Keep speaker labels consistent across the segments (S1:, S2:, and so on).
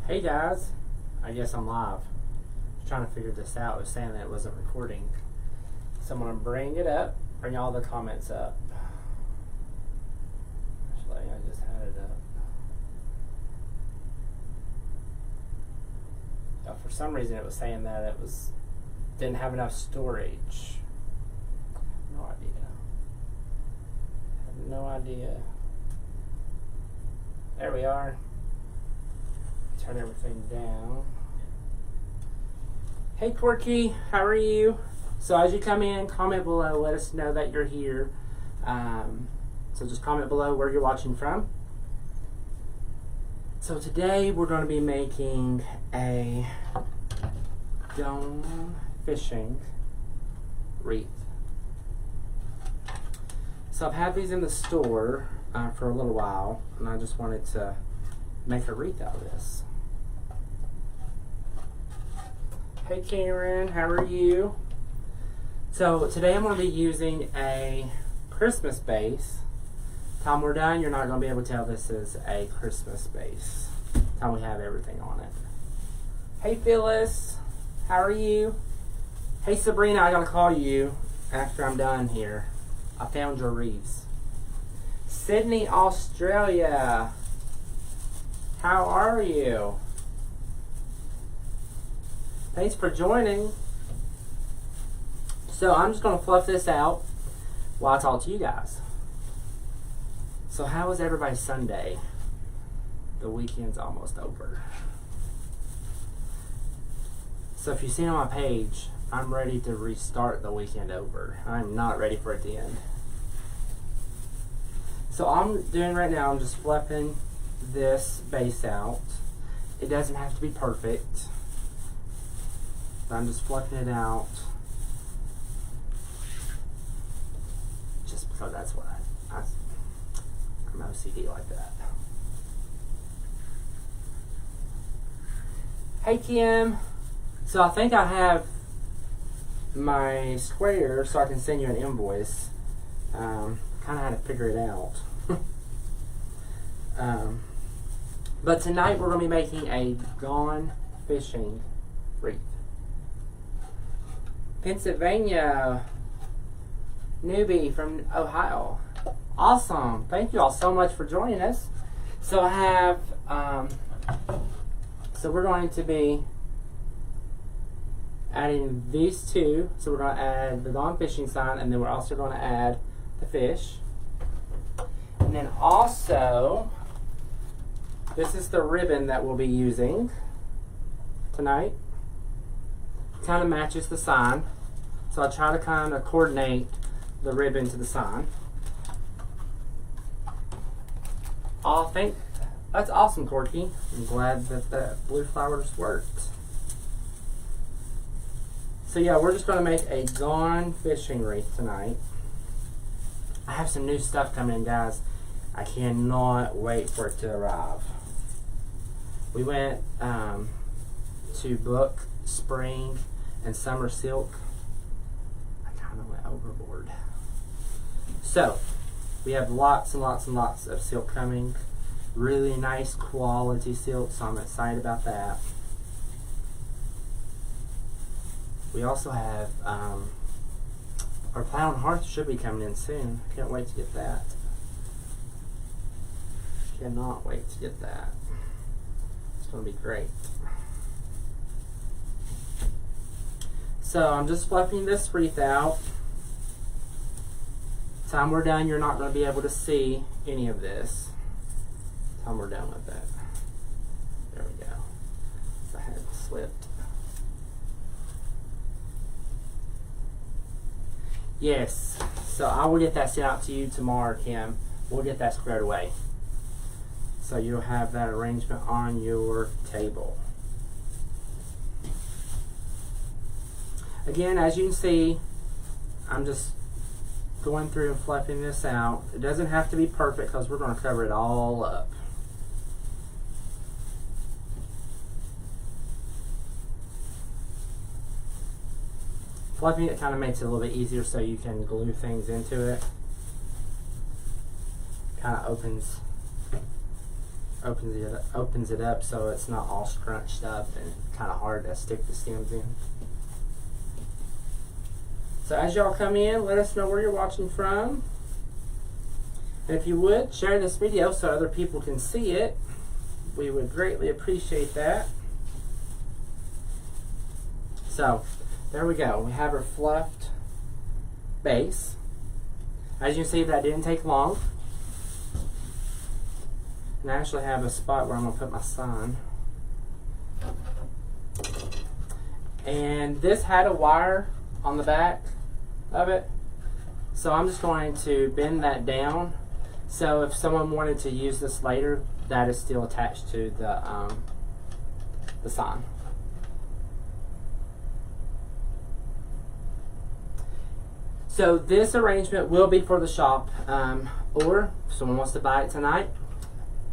S1: Hey guys, I guess I'm live. I was trying to figure this out. It was saying that it wasn't recording. So I'm going to bring it up, bring all the comments up. Actually, I just had it up. For some reason it was saying that it didn't have enough storage. No idea. I have no idea. There we are. Turn everything down. Hey Corky, how are you? So as you come in, comment below, let us know that you're here. So just comment below where you're watching from. So today we're going to be making a gone fishing wreath. So I've had these in the store for a little while, and I just wanted to make a wreath out of this. Hey Karen, how are you? So today I'm going to be using a Christmas base. Time we're done, you're not going to be able to tell this is a Christmas base. Time we have everything on it. Hey Phyllis, how are you? Hey Sabrina, I got to call you after I'm done here. I found your wreaths. Sydney, Australia, how are you? Thanks for joining. So I'm just going to fluff this out while I talk to you guys. So how was everybody's Sunday? The weekend's almost over. So if you've seen on my page, I'm ready to restart the weekend over. I'm not ready for it to end. So all I'm doing right now, I'm just fluffing this base out. It doesn't have to be perfect. I'm just fluffing it out just because that's what I'm OCD like that. Hey Kim, so I think I have my square so I can send you an invoice. Kind of had to figure it out. But tonight we're going to be making a gone fishing wreath. Pennsylvania, newbie from Ohio. Awesome. Thank you all so much for joining us. So I have, so we're going to be adding these two. So we're going to add the gone fishing sign, and then we're also going to add the fish. And then also, this is the ribbon that we'll be using tonight. Kind of matches the sign. So I try to kind of coordinate the ribbon to the sign. Oh, that's awesome, Corky. I'm glad that the blue flowers worked. So yeah, we're just going to make a gone fishing wreath tonight. I have some new stuff coming in, guys. I cannot wait for it to arrive. We went to book spring and summer silk. I kind of went overboard. So we have lots and lots and lots of silk coming. Really nice quality silk, so I'm excited about that. We also have our Plow and Hearth should be coming in soon. Can't wait to get that. Cannot wait to get that. It's going to be great. So I'm just fluffing this wreath out. Time we're done, you're not going to be able to see any of this. Time we're done with it. There we go. The head slipped. Yes. So I will get that sent out to you tomorrow, Kim. We'll get that squared away. So you'll have that arrangement on your table. Again, as you can see, I'm just going through and fluffing this out. It doesn't have to be perfect because we're going to cover it all up. Fluffing it kind of makes it a little bit easier so you can glue things into it. Kind of opens opens it up so it's not all scrunched up and kind of hard to stick the stems in. So as y'all come in, let us know where you're watching from. And if you would, share this video so other people can see it. We would greatly appreciate that. So, there we go. We have our fluffed base. As you can see, that didn't take long. And I actually have a spot where I'm going to put my sign. And this had a wire on the back of it. So I'm just going to bend that down. So if someone wanted to use this later, that is still attached to the sign. So this arrangement will be for the shop, or if someone wants to buy it tonight,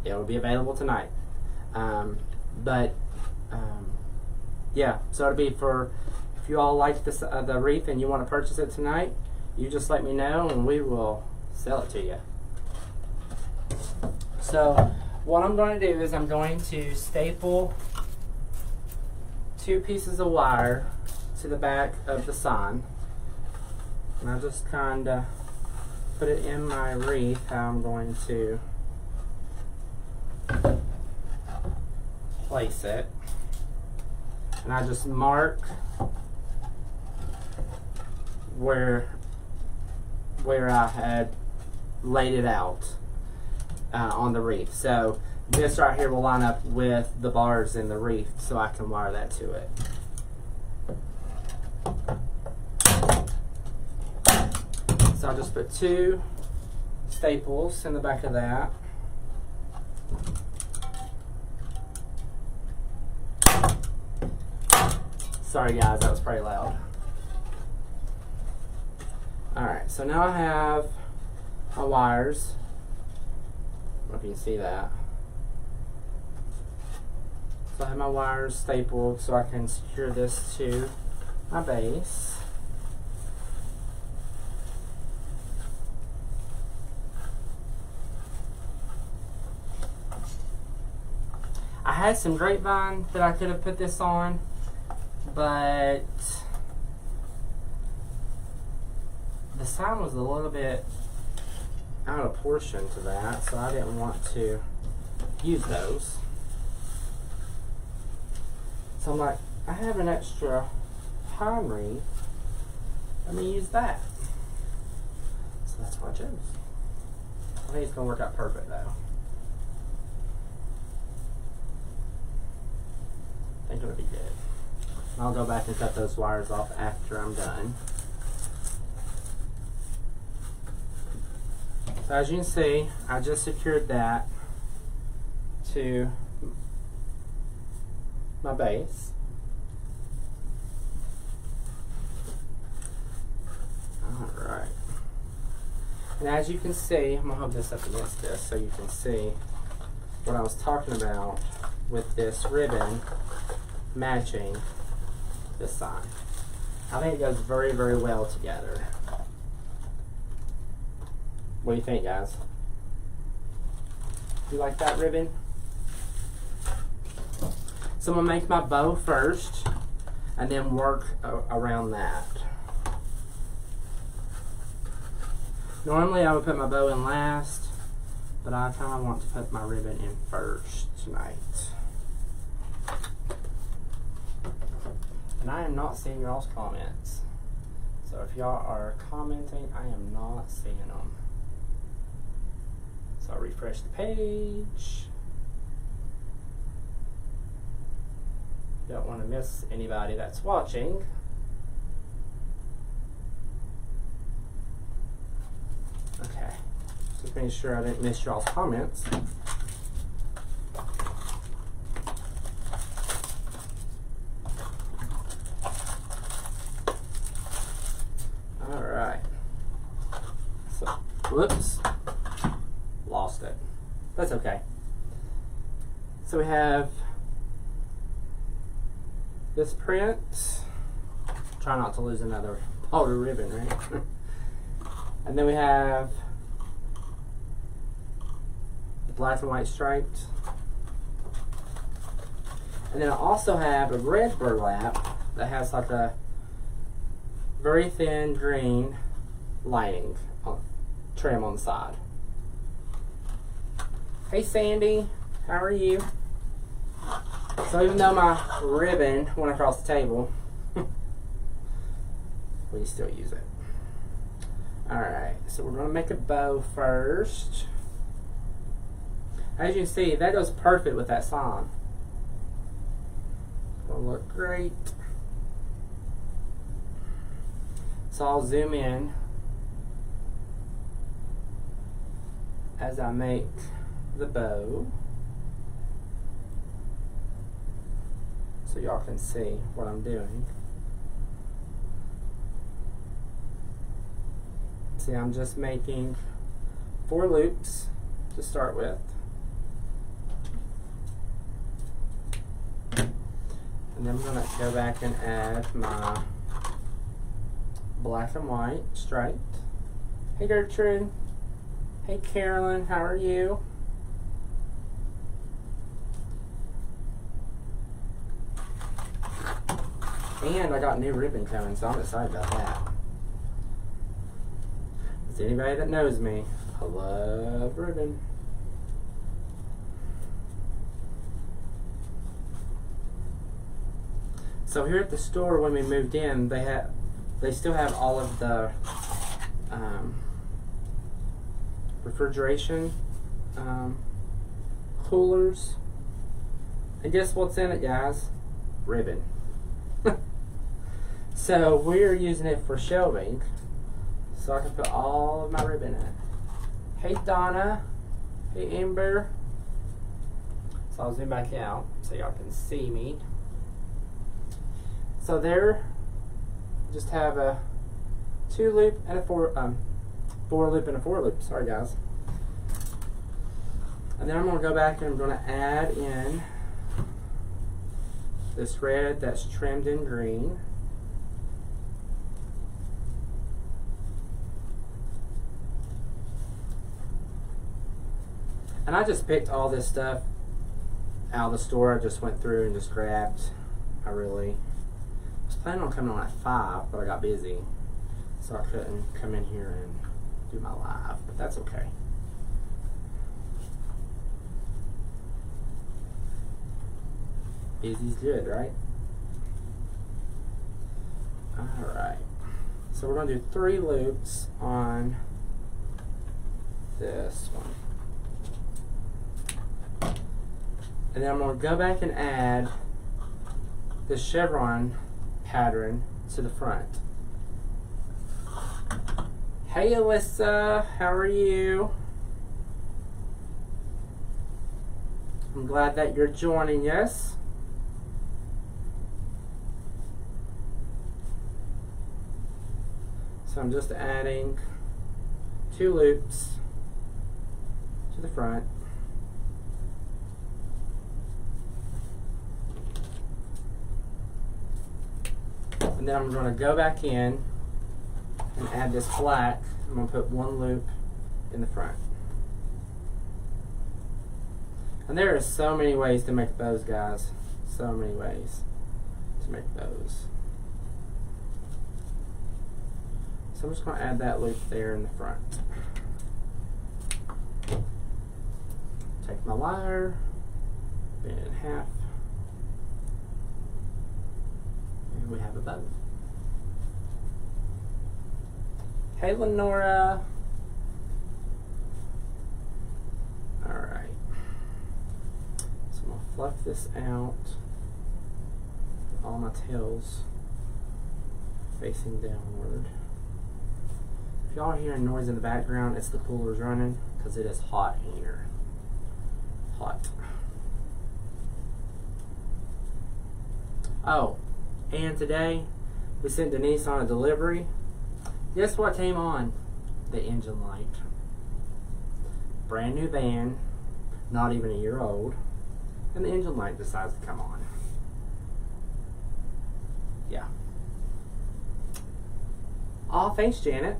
S1: it will be available tonight. Yeah, so it'll be for, if you all like this, the wreath and you want to purchase it tonight, you just let me know and we will sell it to you. So what I'm going to do is I'm going to staple 2 pieces of wire to the back of the sign. And I just kind of put it in my wreath how I'm going to place it. And I just mark where I had laid it out on the wreath. So this right here will line up with the bars in the wreath, so I can wire that to it. So I'll just put 2 staples in the back of that. Sorry guys, that was pretty loud. Alright, so now I have my wires. I don't know if you can see that. So I have my wires stapled so I can secure this to my base. I had some grapevine that I could have put this on, but the sign was a little bit out of portion to that, so I didn't want to use those. So I'm like, I have an extra pine wreath, let me use that. So that's what I chose. I think it's going to work out perfect though. I think it'll be good. I'll go back and cut those wires off after I'm done. So as you can see, I just secured that to my base. Alright. And as you can see, I'm going to hold this up against this so you can see what I was talking about with this ribbon matching this sign. I think it goes very, very well together. What do you think, guys? You like that ribbon? So I'm going to make my bow first and then work around that. Normally I would put my bow in last, but I kind of want to put my ribbon in first tonight. And I am not seeing y'all's comments. So if y'all are commenting, I am not seeing them. So I'll refresh the page. Don't want to miss anybody that's watching. Okay. Just making sure I didn't miss y'all's comments. Alright. So, whoops. Lost it. That's okay. So we have this print. Try not to lose another older ribbon, right? And then we have the black and white striped And then I also have a red burlap that has like a very thin green lining trim on the side. Hey Sandy, how are you? So even though my ribbon went across the table, we still use it. Alright, so we're going to make a bow first. As you can see, that goes perfect with that sign. It'll look great. So I'll zoom in as I make the bow, so y'all can see what I'm doing. See, I'm just making 4 loops to start with. And then I'm going to go back and add my black and white striped. Hey Gertrude. Hey Carolyn, how are you? And I got new ribbon coming, so I'm excited about that. As anybody that knows me, I love ribbon. So here at the store, when we moved in, they still have all of the refrigeration coolers. And guess what's in it, guys? Ribbon. So we're using it for shelving, so I can put all of my ribbon in it. Hey Donna. Hey Amber. So I'll zoom back out so y'all can see me. So there, just have a 2 loop and a 4 loop and a 4 loop. Sorry guys. And then I'm going to go back and I'm going to add in this red that's trimmed in green. And I just picked all this stuff out of the store. I just went through and just grabbed. I was planning on coming on at 5, but I got busy, so I couldn't come in here and do my live, but that's okay. Busy's good, right? Alright, so we're going to do 3 loops on this one. And then I'm going to go back and add the chevron pattern to the front. Hey Alyssa, how are you? I'm glad that you're joining us. So I'm just adding 2 loops to the front. And then I'm going to go back in and add this black. I'm going to put 1 loop in the front. And there are so many ways to make bows, guys. So many ways to make bows. So I'm just going to add that loop there in the front. Take my wire, bend it in half. And we have a bow. Hey Lenora. Alright. So I'm going to fluff this out with all my tails facing downward. If y'all are hearing noise in the background, it's the coolers running because it is hot in here. Hot. Oh, and today we sent Denise on a delivery. Guess what came on? The engine light. Brand new van, not even a year old, and the engine light decides to come on. Yeah. Aw, thanks Janet.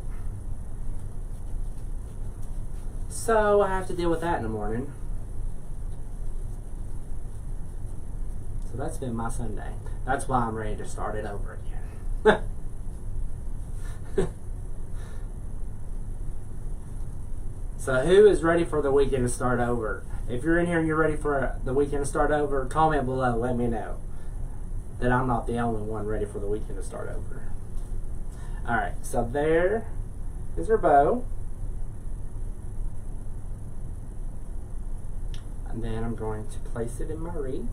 S1: So I have to deal with that in the morning. So So that's been my Sunday. That's why I'm ready to start it over again. So who is ready for the weekend to start over? If you're in here and you're ready for the weekend to start over, comment below. Let me know that I'm not the only one ready for the weekend to start over. Alright, so there is our bow. And then I'm going to place it in my wreath.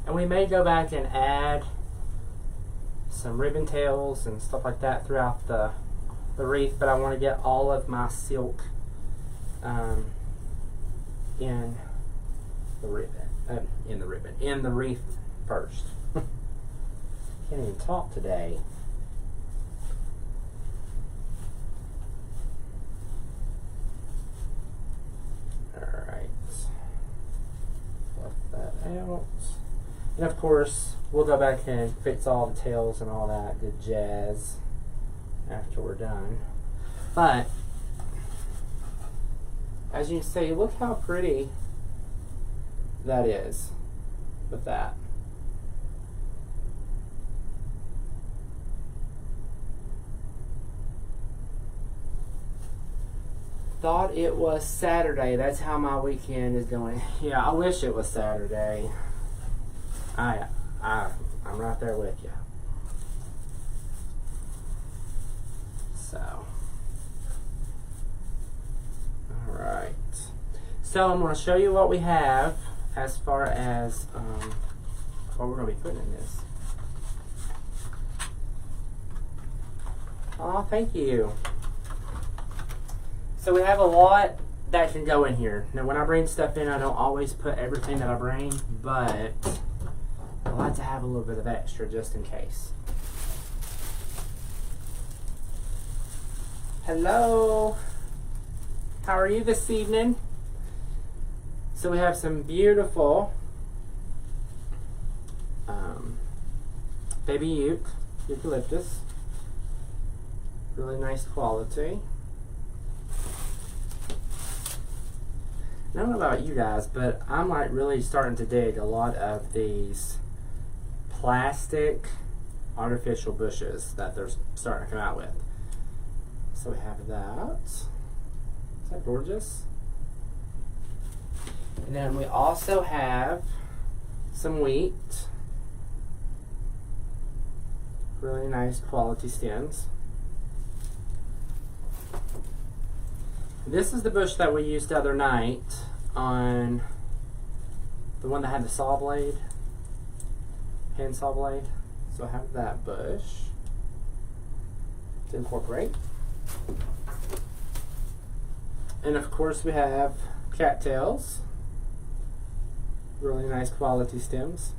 S1: And we may go back and add some ribbon tails and stuff like that throughout the wreath, but I want to get all of my silk in the wreath first. Can't even talk today. Alright. Fluff that out. And of course, we'll go back and fix all the tails and all that good jazz after we're done. But, as you can see, look how pretty that is with that. Thought it was Saturday. That's how my weekend is going. Yeah, I wish it was Saturday. I'm right there with you. So, alright. So I'm going to show you what we have as far as what we're going to be putting in this. Oh, thank you. So we have a lot that can go in here. Now when I bring stuff in, I don't always put everything that I bring, but I like to have a little bit of extra just in case. Hello. How are you this evening? So we have some beautiful baby eucalyptus. Really nice quality. I don't know about you guys, but I'm like really starting to dig a lot of these plastic artificial bushes that they're starting to come out with. So we have that. Is that gorgeous? And then we also have some wheat. Really nice quality stems. This is the bush that we used the other night on the one that had the saw blade, hand saw blade. So I have that bush to incorporate. And of course we have cattails. Really nice quality stems.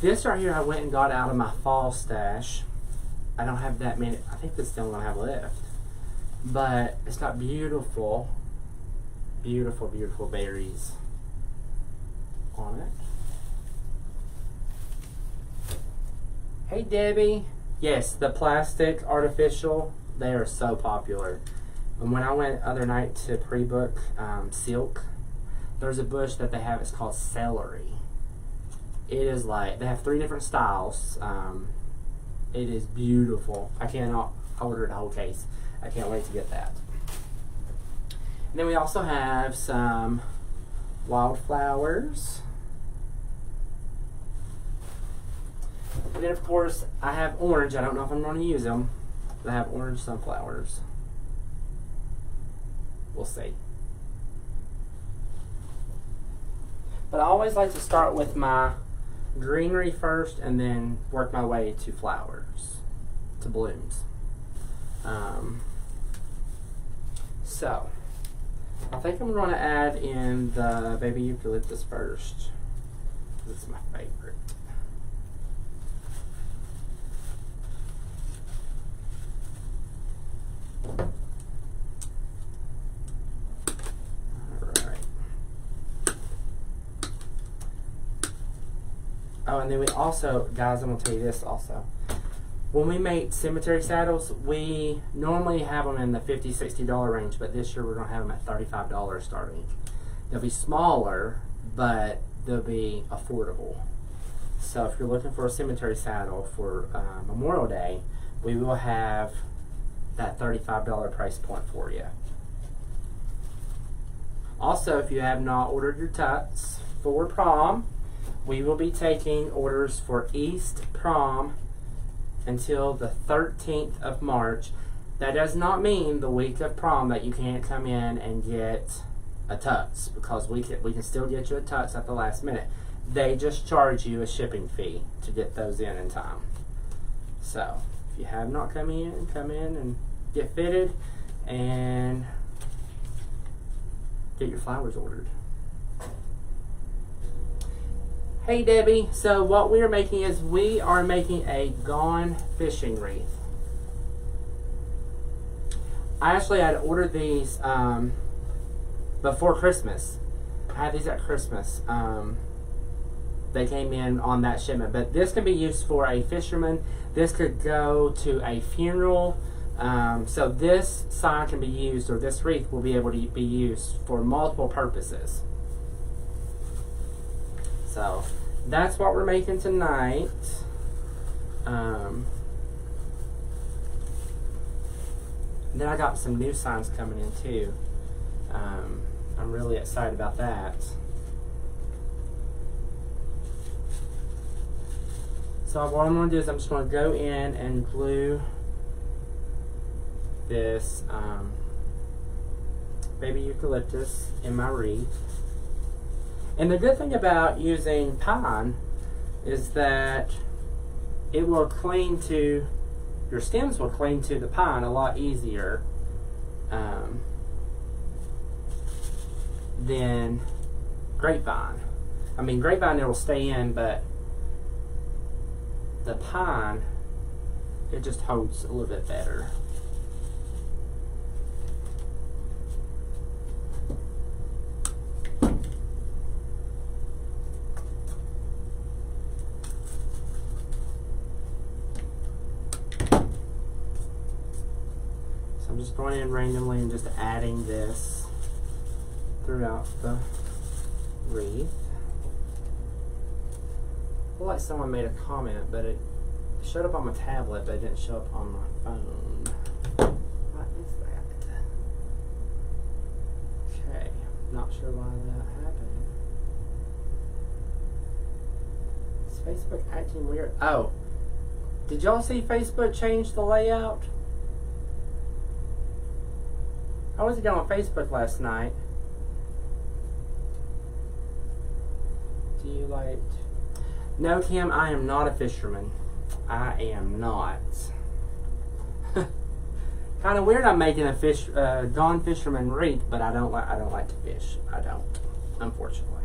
S1: This right here I went and got out of my fall stash. I don't have that many. I think this is the only one I have left. But it's got beautiful, beautiful, beautiful berries on it. Hey Debbie. Yes, the plastic artificial, they are so popular. And when I went other night to pre-book silk, there's a bush that they have, it's called celery. It is like, they have 3 different styles. It is beautiful. I cannot order the whole case. I can't wait to get that. And then we also have some wildflowers. And then of course I have orange. I don't know if I'm going to use them, but I have orange sunflowers. We'll see. But I always like to start with my greenery first and then work my way to flowers, to blooms. So I think I'm going to add in the baby eucalyptus first. This is my favorite. Oh, and then we also, guys, I'm going to tell you this also. When we make cemetery saddles, we normally have them in the $50, $60 range, but this year we're going to have them at $35 starting. They'll be smaller, but they'll be affordable. So if you're looking for a cemetery saddle for Memorial Day, we will have that $35 price point for you. Also, if you have not ordered your tucks for prom, we will be taking orders for East Prom until the 13th of March. That does not mean the week of prom that you can't come in and get a tux, because we can still get you a tux at the last minute. They just charge you a shipping fee to get those in time. So if you have not come in and get fitted and get your flowers ordered. Hey Debbie, so what we are making is we are making a gone fishing wreath. I actually had ordered these before Christmas. I had these at Christmas. They came in on that shipment, but this can be used for a fisherman. This could go to a funeral. So this sign can be used, or this wreath will be able to be used for multiple purposes. So that's what we're making tonight. Then I got some new signs coming in too. I'm really excited about that. So what I'm going to do is I'm just going to go in and glue this baby eucalyptus in my wreath. And the good thing about using pine is that it will cling to, your stems will cling to the pine a lot easier than grapevine. I mean, grapevine, it will stay in, but the pine, it just holds a little bit better. So I'm just going in randomly and just adding this throughout the wreath. I feel like someone made a comment, but it showed up on my tablet, but it didn't show up on my phone. What is that? Okay, not sure why that happened. Is Facebook acting weird? Oh, did y'all see Facebook change the layout? I was on Facebook last night. Do you like... No, Kim, I am not a fisherman. I am not. Kind of weird. I'm making a gone fisherman wreath, but I don't like to fish. I don't, unfortunately.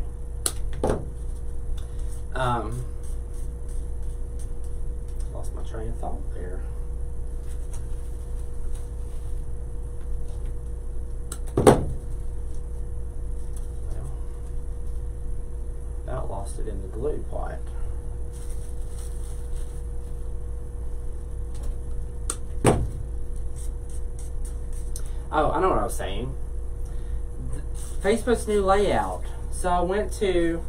S1: Lost my train of thought there. Well, about lost it in the glue pot. Oh, I know what I was saying. Facebook's new layout. So I went to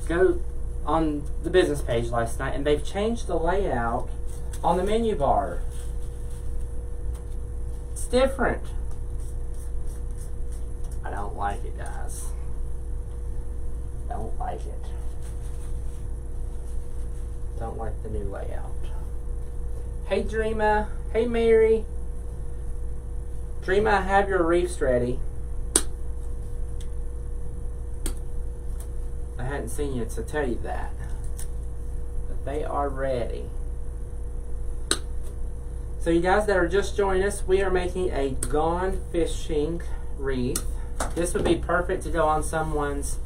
S1: go on the business page last night, and they've changed the layout on the menu bar. It's different. I don't like it, guys. Don't like it. Don't like the new layout. Hey, Dreama. Hey, Mary. Dreama, have your wreaths ready. I hadn't seen you to tell you that. But they are ready. So you guys that are just joining us, we are making a gone fishing wreath. This would be perfect to go on someone's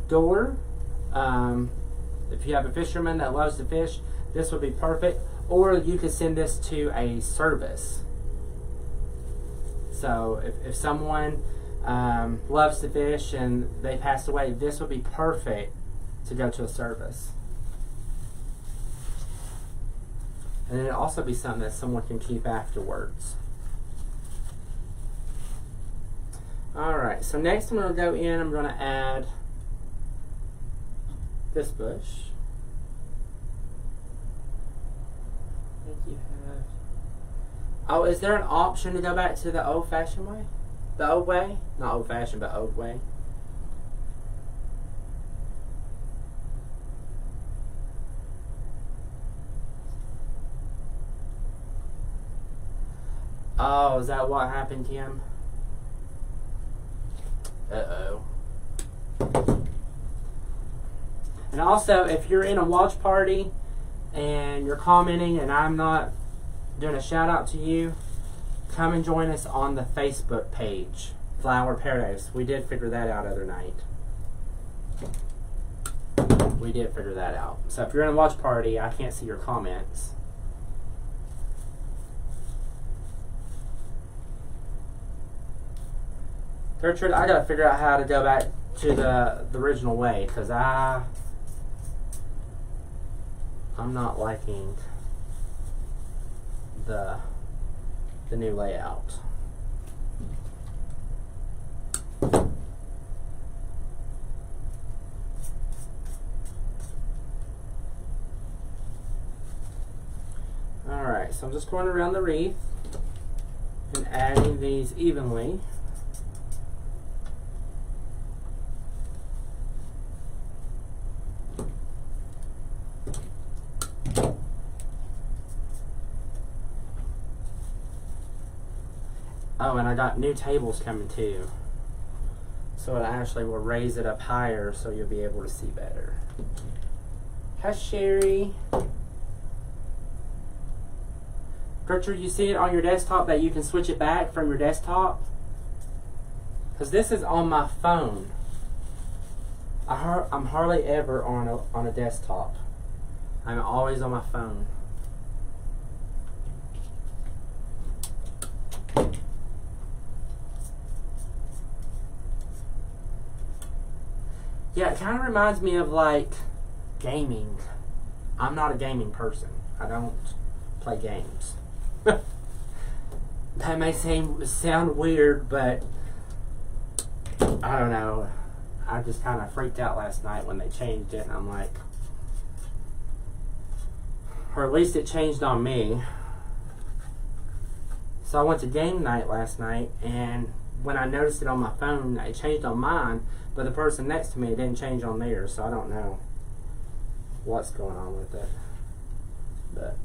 S1: door. If you have a fisherman that loves to fish, this would be perfect. Or you could send this to a service. So if someone loves to fish and they passed away, this would be perfect to go to a service. And it'll also be something that someone can keep afterwards. Alright, so next I'm going to go in, I'm going to add this bush. I think you have... Oh, is there an option to go back to the old-fashioned way? The old way? Not old-fashioned, but old way. Oh, is that what happened, Kim? Uh-oh. And also, if you're in a watch party and you're commenting and I'm not doing a shout out to you, come and join us on the Facebook page, Flower Paradise. We did figure that out other night. We did figure that out. So if you're in a watch party, I can't see your comments. Gertrude, I gotta figure out how to go back to the original way, because I'm not liking the new layout. Alright, so I'm just going around the wreath and adding these evenly. Oh, and I got new tables coming too. So it actually will raise it up higher so you'll be able to see better. Hi, Sherry. Gertrude, you see it on your desktop that you can switch it back from your desktop? Because this is on my phone. I'm hardly ever on a desktop. I'm always on my phone. Yeah, it kind of reminds me of like gaming. I'm not a gaming person. I don't play games. That may sound weird, but I don't know. I just kind of freaked out last night when they changed it, and I'm like, or at least it changed on me. So I went to game night last night, and when I noticed it on my phone, it changed on mine, but the person next to me, it didn't change on theirs, so I don't know what's going on with it. But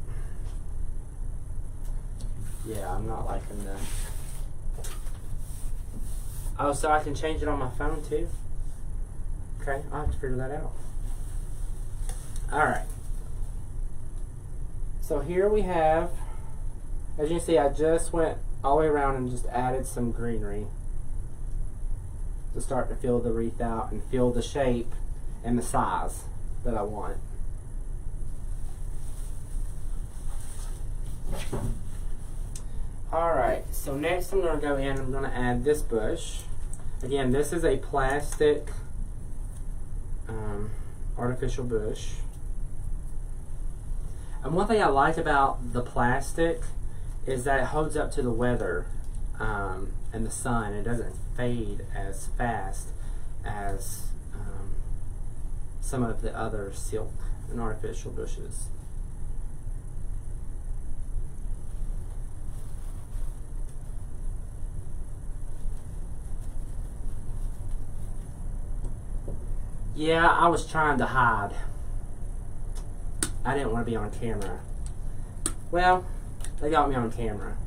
S1: yeah, I'm not liking that. Oh, so I can change it on my phone too? Okay, I'll have to figure that out. Alright. So here we have, as you can see, I just went all the way around and just added some greenery to start to fill the wreath out and fill the shape and the size that I want. Alright, so next I'm going to go in and I'm going to add this bush. Again, this is a plastic artificial bush. And one thing I like about the plastic is that it holds up to the weather and the sun. It doesn't fade as fast as some of the other silk and artificial bushes. Yeah, I was trying to hide. I didn't want to be on camera. Well, they got me on camera.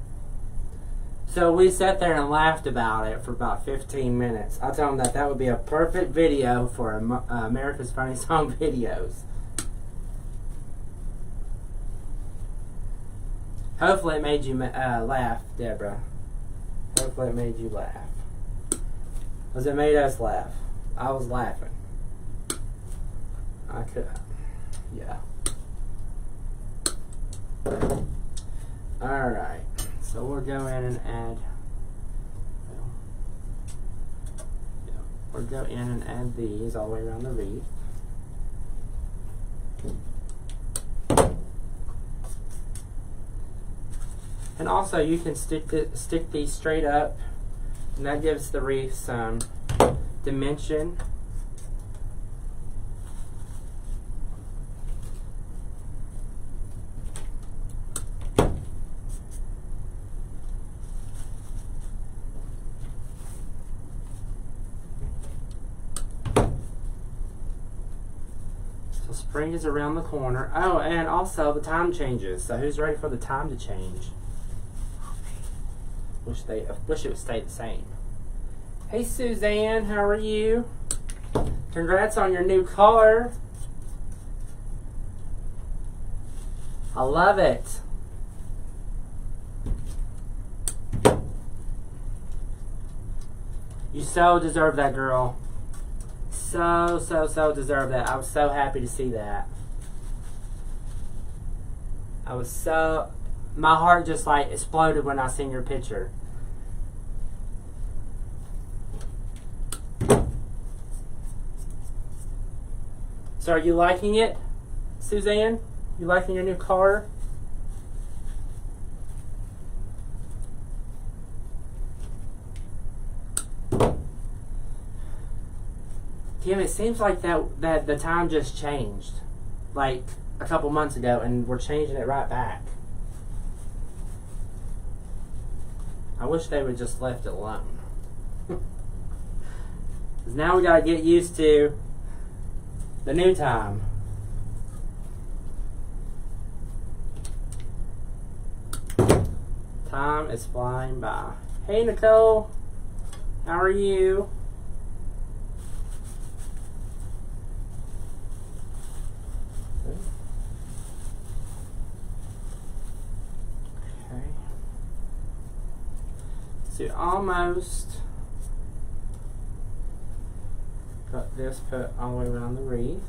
S1: So we sat there and laughed about it for about 15 minutes. I told them that that would be a perfect video for America's Funniest Home Videos. Hopefully it made you laugh, Deborah. Hopefully it made you laugh. Because it made us laugh. I was laughing. I could, yeah. Alright, so we'll go in and add we'll go in and add these all the way around the wreath. And also you can stick these straight up, and that gives the wreath some dimension. So spring is around the corner. Oh, and also the time changes. So who's ready for the time to change? Wish it would stay the same. Hey Suzanne, how are you? Congrats on your new car. I love it. You so deserve that, girl. So deserve that. I was so happy to see that. My heart just like exploded when I seen your picture. So are you liking it, Suzanne? You liking your new car? Kim, it seems like that the time just changed, like a couple months ago, and we're changing it right back. I wish they would just left it alone. Because now we gotta get used to the new time. Time is flying by. Hey Nicole, how are you? Okay. So almost got this put all the way around the wreath.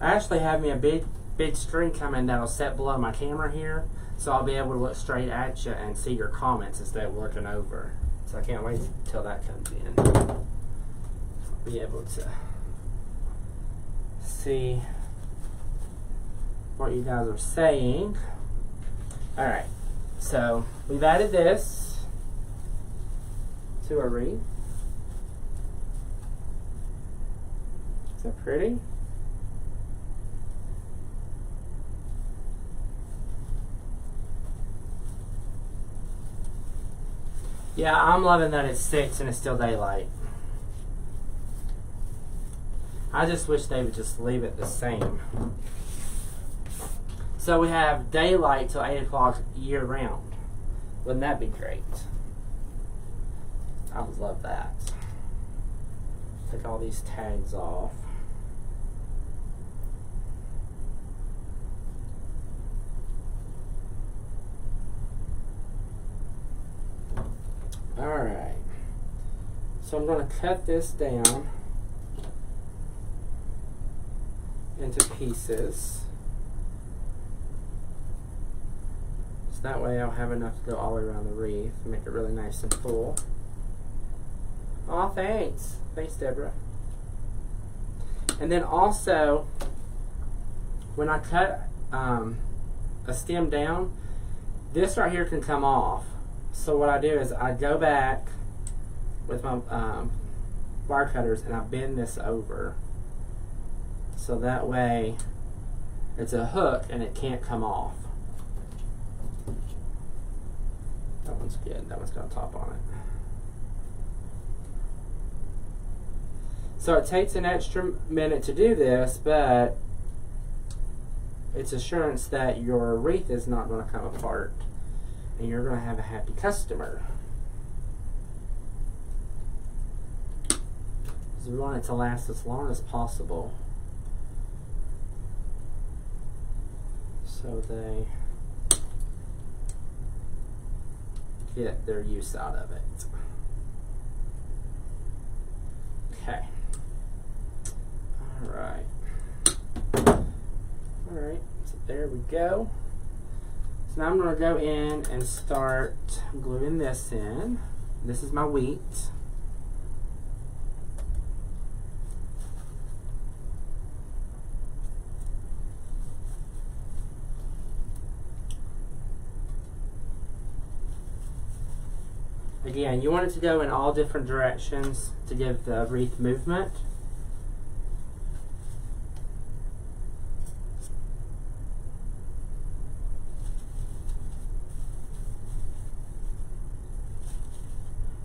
S1: I actually have me a big screen coming that'll set below my camera here, so I'll be able to look straight at you and see your comments instead of looking over. So I can't wait till that comes in. I'll be able to see what you guys are saying. Alright, so we've added this to our wreath. Is that pretty? Yeah, I'm loving that it's 6 and it's still daylight. I just wish they would just leave it the same. So we have daylight till 8 o'clock year round. Wouldn't that be great? I would love that. Take all these tags off. Alright, so I'm going to cut this down into pieces. So that way I'll have enough to go all the way around the wreath and make it really nice and full. Aw, thanks. Thanks, Deborah. And then also, when I cut a stem down, this right here can come off. So what I do is I go back with my wire cutters and I bend this over. So that way it's a hook and it can't come off. That one's good. That one's got a top on it. So it takes an extra minute to do this, but it's assurance that your wreath is not going to come apart. And you're going to have a happy customer. Because we want it to last as long as possible. So they get their use out of it. Okay. Alright. Alright, so there we go. So So now I'm going to go in and start gluing this in. This is my wheat. Again, you want it to go in all different directions to give the wreath movement.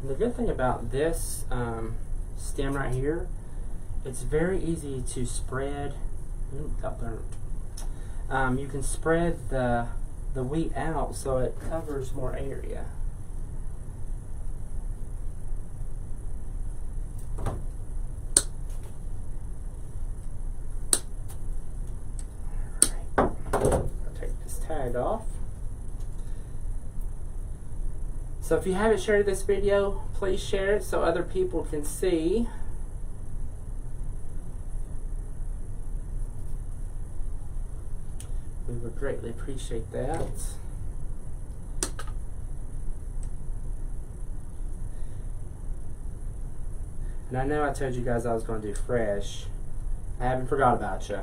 S1: And the good thing about this stem right here, it's very easy to spread. Got burnt. You can spread the wheat out so it covers more area. Tag off. So if you haven't shared this video, please share it so other people can see. We would greatly appreciate that. And I know I told you guys I was going to do fresh. I haven't forgot about you.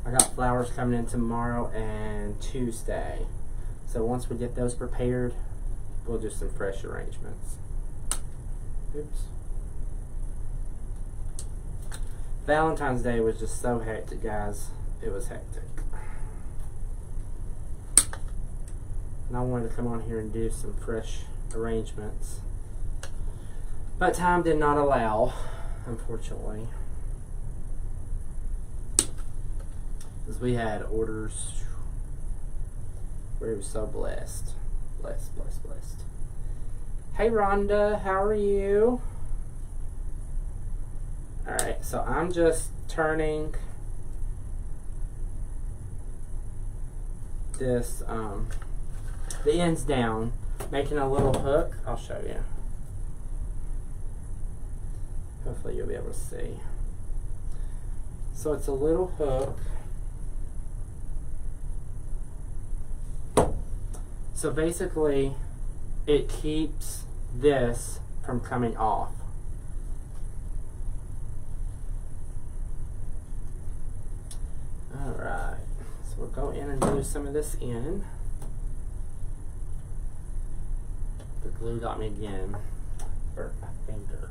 S1: I got flowers coming in tomorrow and Tuesday. So once we get those prepared, we'll do some fresh arrangements. Oops. Valentine's Day was just so hectic, guys. It was hectic. And I wanted to come on here and do some fresh arrangements. But time did not allow, unfortunately. Because we had orders. We were so blessed. Blessed. Hey Rhonda, how are you? Alright, so I'm just turning this, the ends down, making a little hook. I'll show you. Hopefully you'll be able to see. So it's a little hook. So basically, it keeps this from coming off. Alright, so we'll go in and glue some of this in. The glue got me again. Burnt my finger.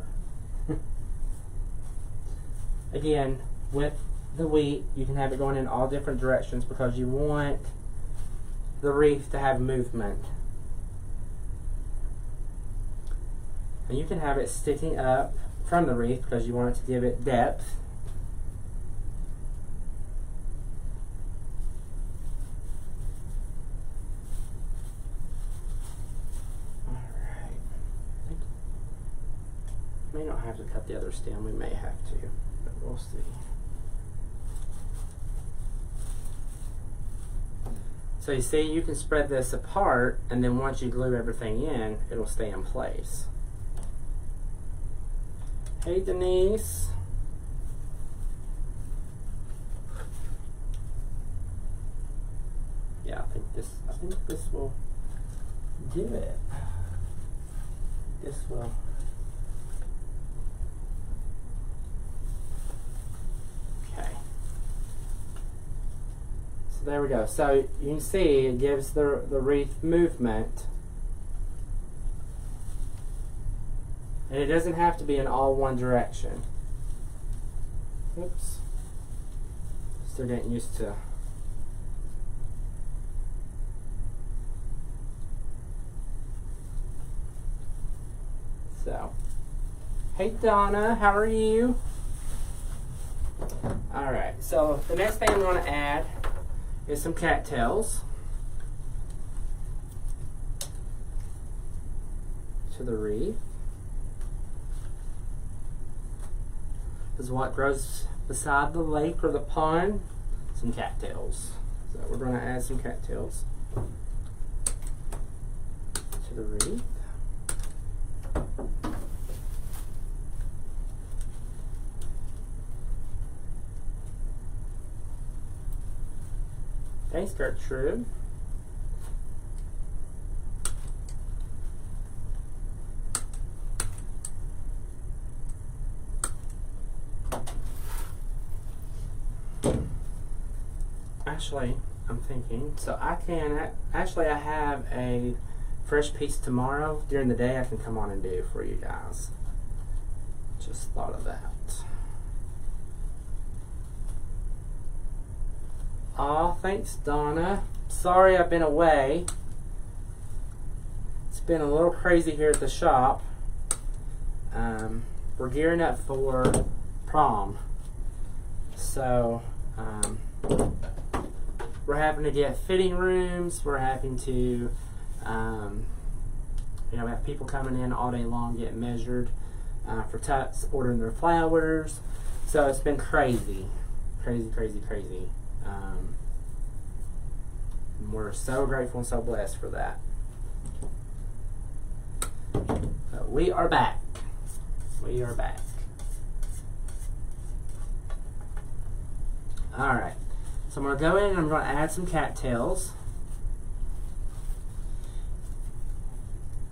S1: Again, with the wheat, you can have it going in all different directions because you want the wreath to have movement. And you can have it sticking up from the wreath because you want it to give it depth. Alright. May not have to cut the other stem, we may have to, but we'll see. So you see, you can spread this apart, and then once you glue everything in, it'll stay in place. Hey Denise. Yeah, I think this will do it. This will. Okay. So there we go. So you can see it gives the wreath movement. And it doesn't have to be in all one direction. Oops. Still getting used to. So, hey Donna, how are you? Alright, so the next thing I'm going to add is some cattails to the wreath. This is what grows beside the lake or the pond. Some cattails. So we're going to add some cattails to the wreath. Thanks, Gertrude. actually, I'm thinking, so I can, actually I have a fresh piece tomorrow during the day I can come on and do for you guys. Just thought of that. Aw, thanks Donna. Sorry I've been away. It's been a little crazy here at the shop. We're gearing up for prom. So, we're having to get fitting rooms. We're having to, you know, we have people coming in all day long, getting measured for tuts, ordering their flowers. So it's been crazy. Crazy, crazy, crazy. And we're so grateful and so blessed for that. But we are back. We are back. Alright. So I'm going to go in and I'm going to add some cattails.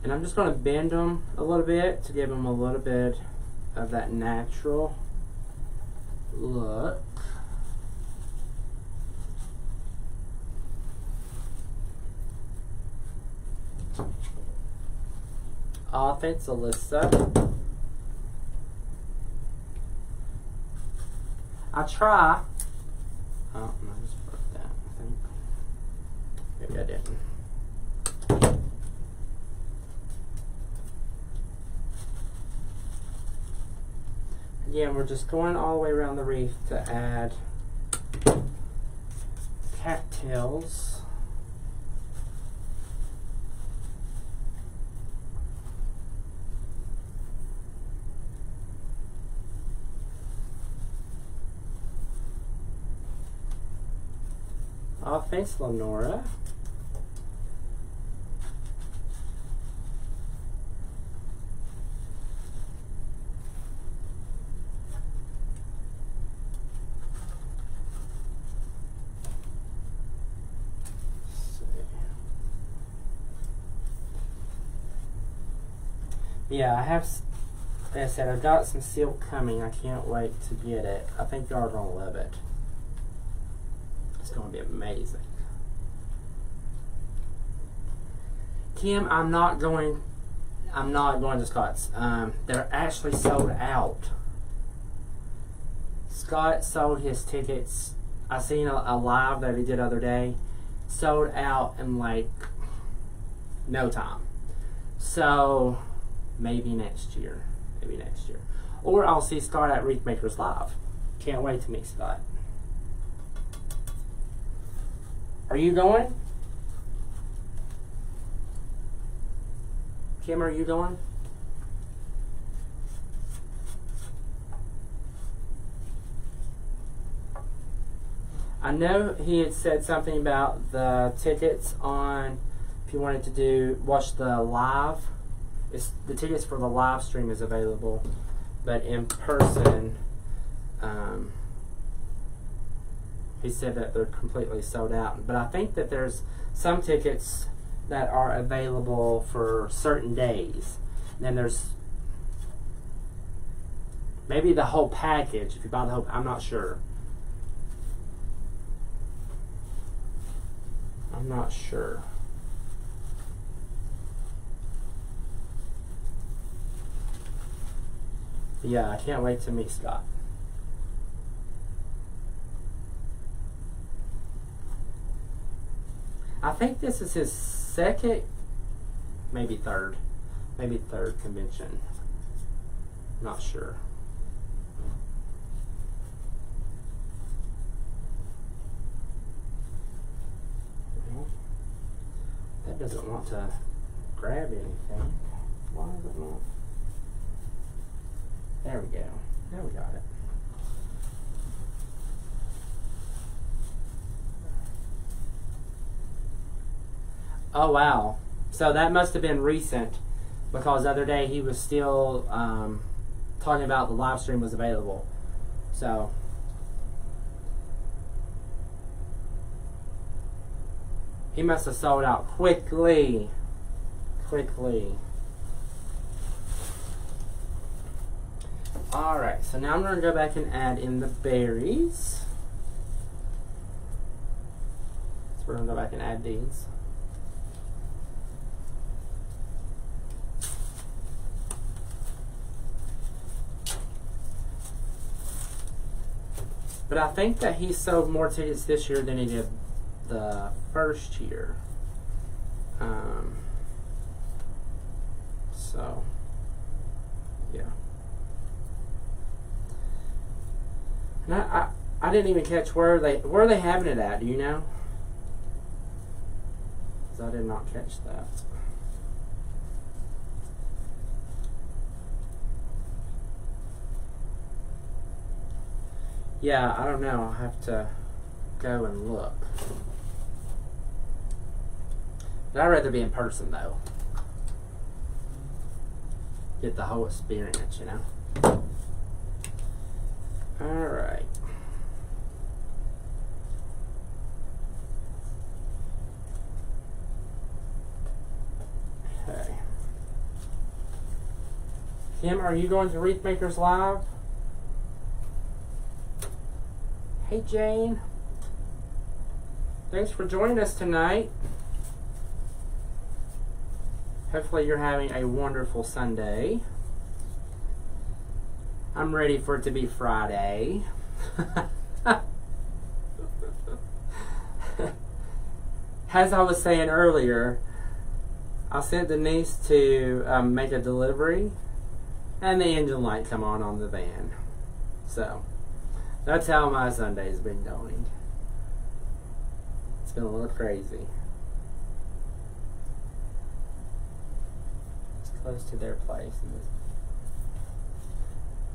S1: And I'm just going to bend them a little bit to give them a little bit of that natural look. Oh, thanks, Alyssa. I try. Oh, I just broke that, I think. Maybe I didn't. Again, we're just going all the way around the wreath to add cattails. Oh, thanks, Lenora. Yeah, I have, like I said, I've got some silk coming. I can't wait to get it. I think y'all are going to love it. It's going to be amazing. Kim, I'm not going to Scott's. They're actually sold out. Scott sold his tickets. I seen a live that he did the other day. Sold out in like no time. So maybe next year. Maybe next year. Or I'll see Scott at Wreath Makers Live. Can't wait to meet Scott. Are you going? Kim, are you going? I know he had said something about the tickets on, if you wanted to watch the live, the tickets for the live stream is available, but in person, he said that they're completely sold out. But I think that there's some tickets that are available for certain days. And then there's maybe the whole package. If you buy the whole, I'm not sure. I'm not sure. Yeah, I can't wait to meet Scott. I think this is his second, maybe third convention. Not sure. Well, that doesn't want to grab anything. Why is it not? There we go. Now we got it. Oh wow. So that must have been recent, because the other day he was still talking about the live stream was available. So he must have sold out quickly. Alright, so now I'm going to go back and add in the berries. we're going to go back and add these. But I think that he sold more tickets this year than he did the first year. So, yeah. And I didn't even catch where are they having it at, do you know? Because I did not catch that. Yeah, I don't know. I'll have to go and look. But I'd rather be in person, though. Get the whole experience, you know? Alright. Okay. Kim, are you going to Wreath Makers Live? Hey, Jane. Thanks for joining us tonight. Hopefully you're having a wonderful Sunday. I'm ready for it to be Friday. As I was saying earlier, I sent Denise to make a delivery, and the engine light come on the van. So, that's how my Sunday's been going. It's been a little crazy. Close to their place.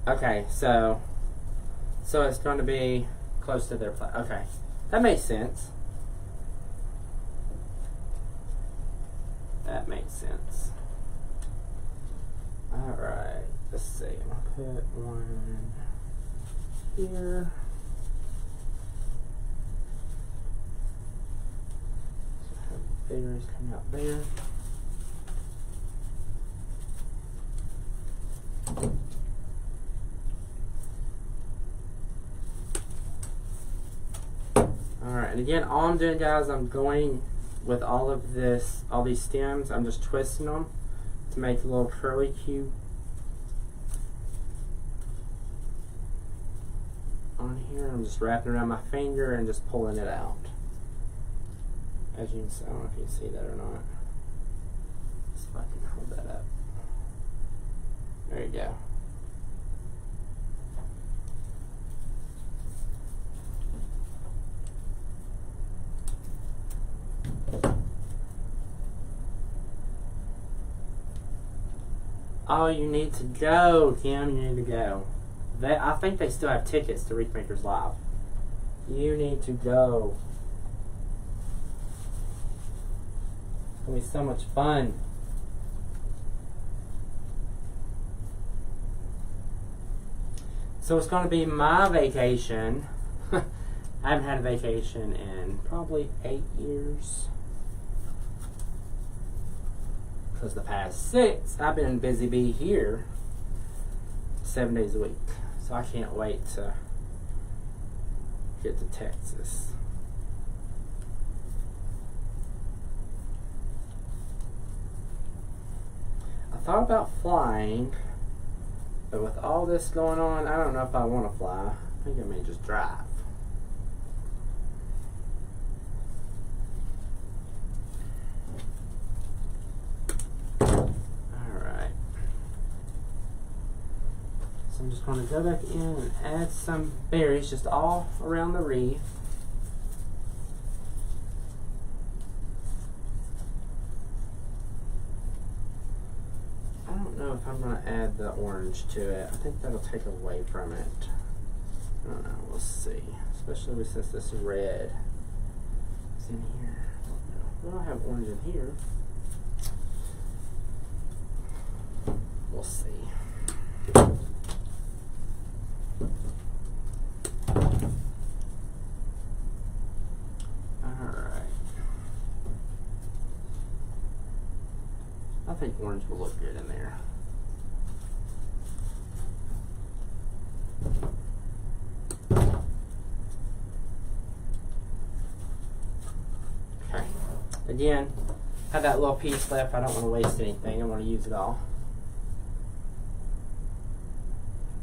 S1: Okay, so it's going to be close to their place. Okay, that makes sense. That makes sense. All right, let's see. I'll put one here. So I have batteries coming out there. Alright, and again, all I'm doing, guys, I'm going with all these stems, I'm just twisting them to make a little curly cue on here. I'm just wrapping around my finger and just pulling it out. As you can see, I don't know if you can see that or not. Let's see if I can hold that up. There you go. Oh, you need to go, Kim. You need to go. I think they still have tickets to Wreath Makers Live. You need to go. It's going to be so much fun. So it's going to be my vacation. I haven't had a vacation in probably 8 years. Because the past 6, I've been busy bee here 7 days a week. So I can't wait to get to Texas. I thought about flying, but with all this going on, I don't know if I want to fly. I think I may just drive. Alright. So I'm just going to go back in and add some berries just all around the wreath. I don't know if I'm going to add the orange to it. I think that'll take away from it. I don't know. We'll see. Especially since this red is in here. I don't know. We don't have orange in here. We'll see. Alright. I think orange will look good in there. Again, have that little piece left. I don't want to waste anything. I want to use it all.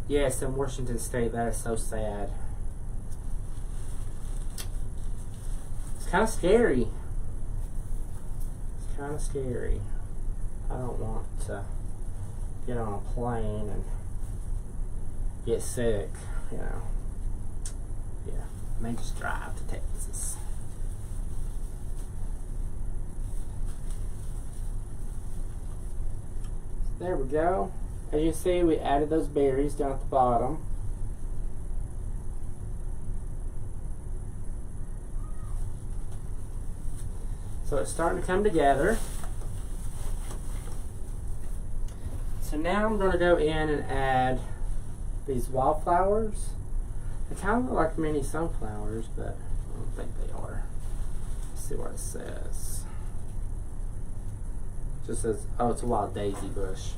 S1: Yes, in Washington State, that is so sad. It's kind of scary. It's kind of scary. I don't want to get on a plane and get sick, you know. Yeah, I may just drive to Texas. There we go. As you see, we added those berries down at the bottom. So it's starting to come together. So now I'm going to go in and add these wildflowers. They kind of look like mini sunflowers, but I don't think they are. Let's see what it says. It just says, oh, it's a wild daisy bush,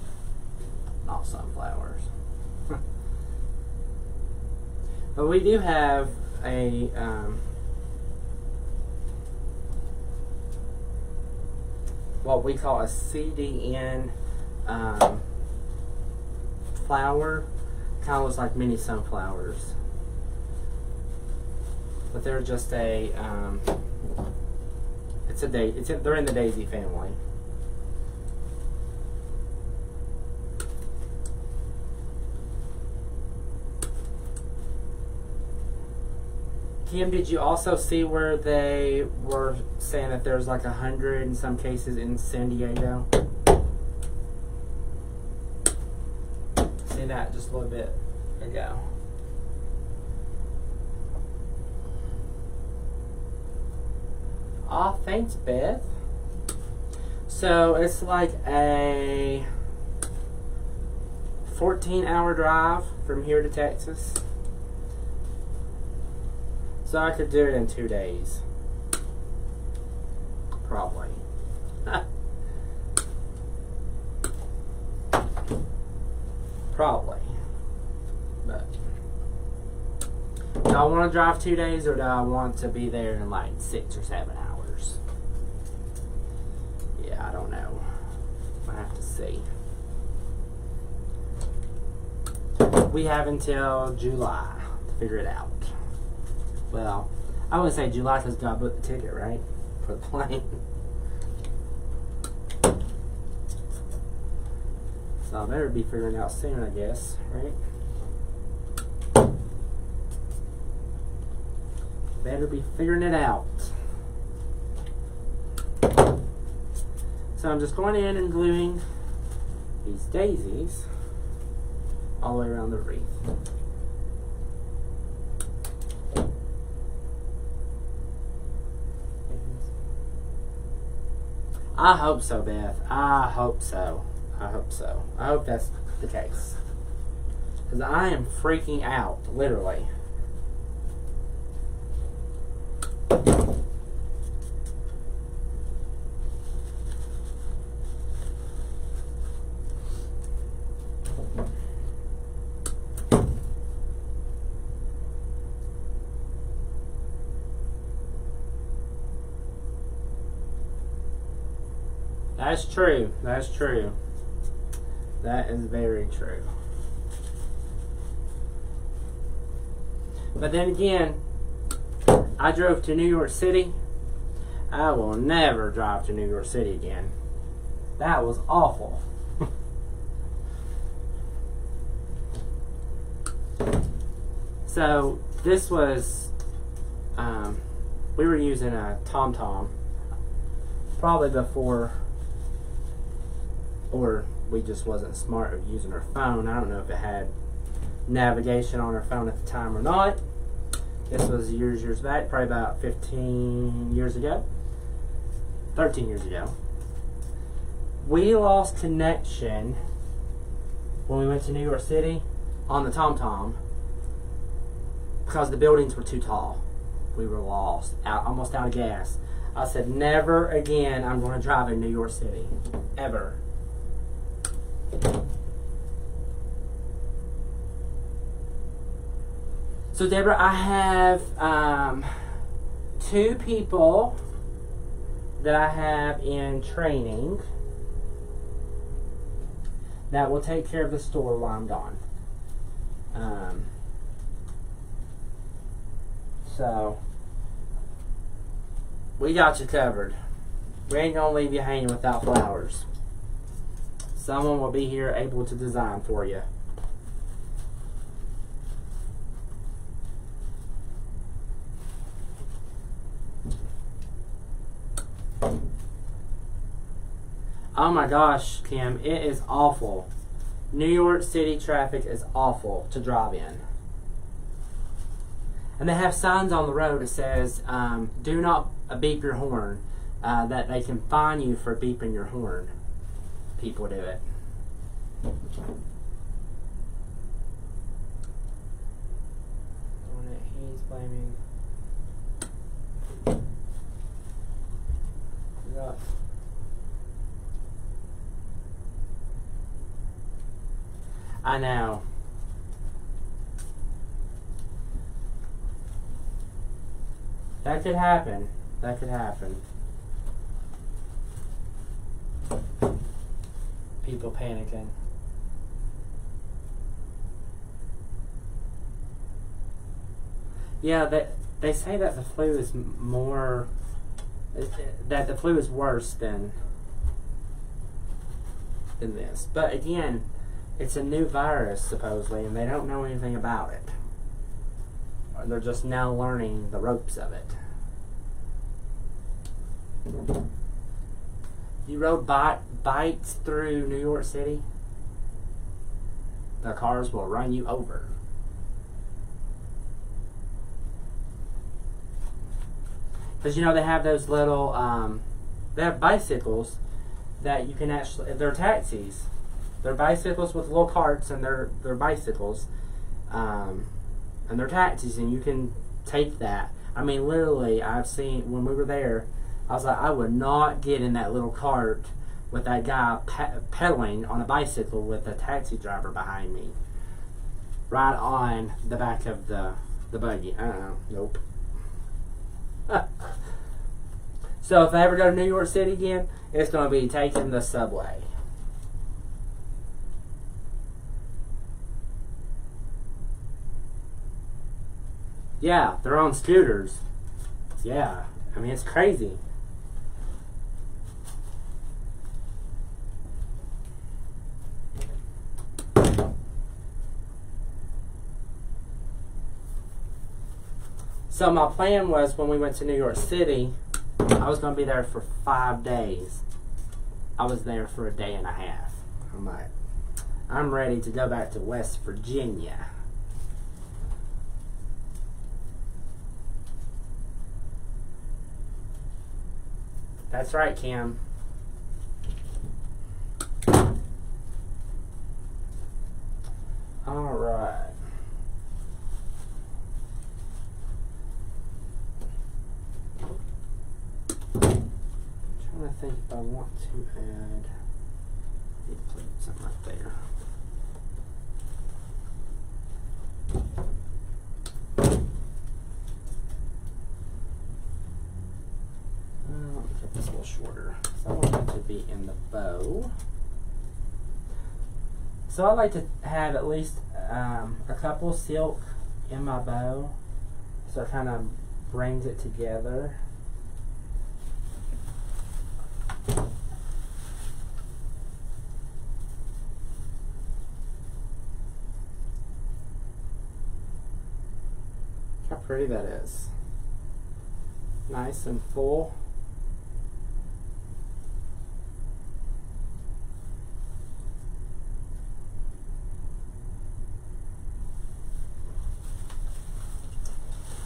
S1: not sunflowers. But we do have a what we call a CDN flower. Kind of looks like mini sunflowers, but they're just a they're in the daisy family. Kim, did you also see where they were saying that there's like 100 in some cases in San Diego? See that just a little bit ago. Aw, thanks, Beth. So it's like a 14-hour drive from here to Texas. So I could do it in 2 days. Probably. Probably. But do I want to drive 2 days, or do I want to be there in like 6 or 7 hours? Yeah, I don't know. I have to see. We have until July to figure it out. Well, I wouldn't say July because God booked the ticket, right? For the plane. So I better be figuring it out soon, I guess, right? Better be figuring it out. So I'm just going in and gluing these daisies all the way around the wreath. I hope so, Beth. I hope so. I hope so. I hope that's the case. Because I am freaking out, literally. That's true. That's true. That is very true. But then again, I drove to New York City. I will never drive to New York City again. That was awful. So this was, we were using a TomTom probably before, or we just wasn't smart of using our phone. I don't know if it had navigation on our phone at the time or not. This was years back, probably about 15 years ago, 13 years ago. We lost connection when we went to New York City on the TomTom because the buildings were too tall. We were lost, almost out of gas. I said, never again I'm going to drive in New York City, ever. So Deborah, I have 2 people that I have in training that will take care of the store while I'm gone. So we got you covered. We ain't gonna leave you hanging without flowers. Someone will be here able to design for you. Oh my gosh, Kim, it is awful. New York City traffic is awful to drive in. And they have signs on the road that says, do not beep your horn, that they can fine you for beeping your horn. People do it. He's blaming. Look. I know. That could happen. That could happen. People panicking. Yeah, they say that the flu is more, that the flu is worse than this. But again, it's a new virus supposedly, and they don't know anything about it. Or they're just now learning the ropes of it. You rode bikes through New York City? The cars will run you over. Because you know they have those little, they have bicycles that you can actually, they're taxis. They're bicycles with little carts, and they're bicycles. And they're taxis, and you can take that. I mean, literally, I've seen, when we were there, I was like, I would not get in that little cart with that guy pedaling on a bicycle with a taxi driver behind me. Right on the back of the buggy. Nope. So if I ever go to New York City again, it's going to be taking the subway. Yeah, they're on scooters. Yeah, I mean, it's crazy. So my plan was, when we went to New York City, I was going to be there for 5 days. I was there for a day and a half. I'm like, I'm ready to go back to West Virginia. That's right, Kim. All right. I think if I want to add, put something right there. Let me cut this a little shorter. So I want it to be in the bow. So I like to have at least a couple silk in my bow, so it kind of brings it together. How pretty that is. Nice and full.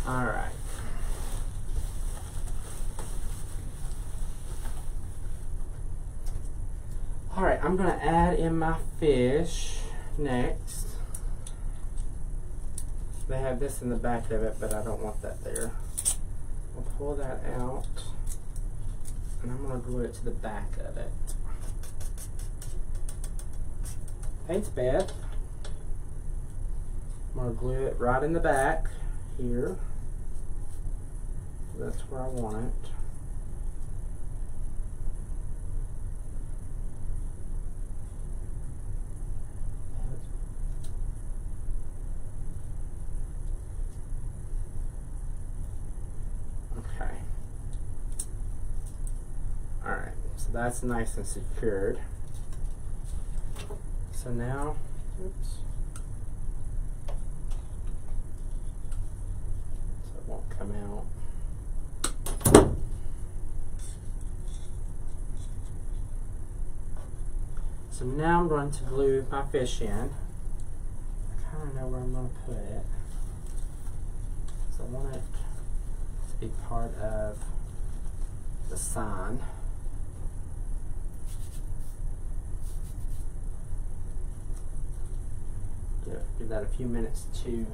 S1: All right. All right, I'm gonna add in my fish next. They have this in the back of it, but I don't want that there. I'll pull that out, and I'm going to glue it to the back of it. Thanks, Beth. I'm going to glue it right in the back here. That's where I want it. that's nice and secured. So now, oops. So it won't come out. So now I'm going to glue my fish in. I kind of know where I'm going to put it. So I want it to be part of the sign. Give that a few minutes to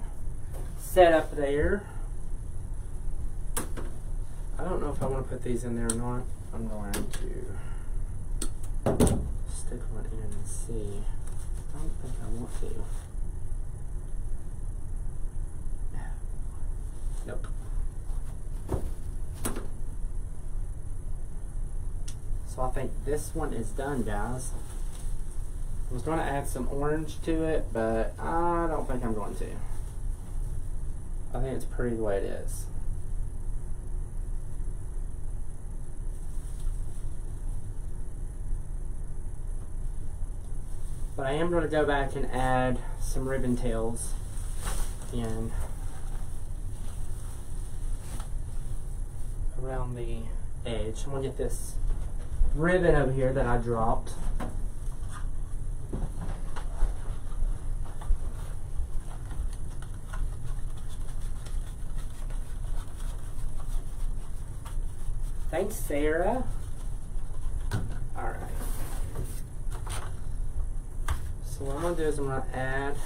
S1: set up there. I don't know if I want to put these in there or not. I'm going to stick one in and see. I don't think I want to. Nope. So I think this one is done, guys. I was going to add some orange to it, but I don't think I'm going to. I think it's pretty the way it is. But I am going to go back and add some ribbon tails in around the edge. I'm going to get this ribbon over here that I dropped. Thanks, Sarah. Alright. So what I'm going to do is I'm going to add...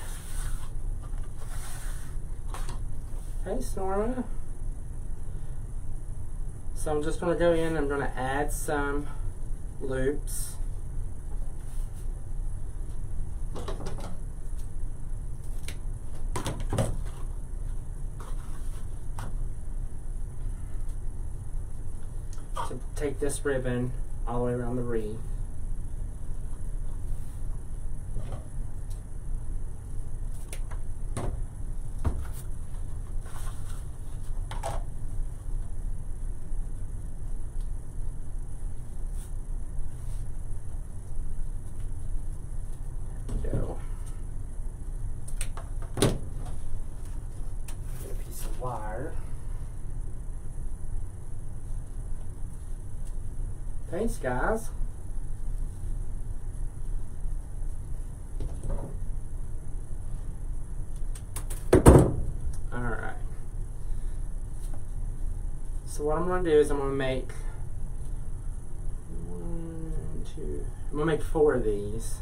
S1: Hey, Snorma. So I'm just going to go in and I'm going to add some loops. To take this ribbon all the way around the wreath. Go. Get a piece of wire. Thanks, guys. Alright. So what I'm going to do is I'm going to make I'm going to make 4 of these.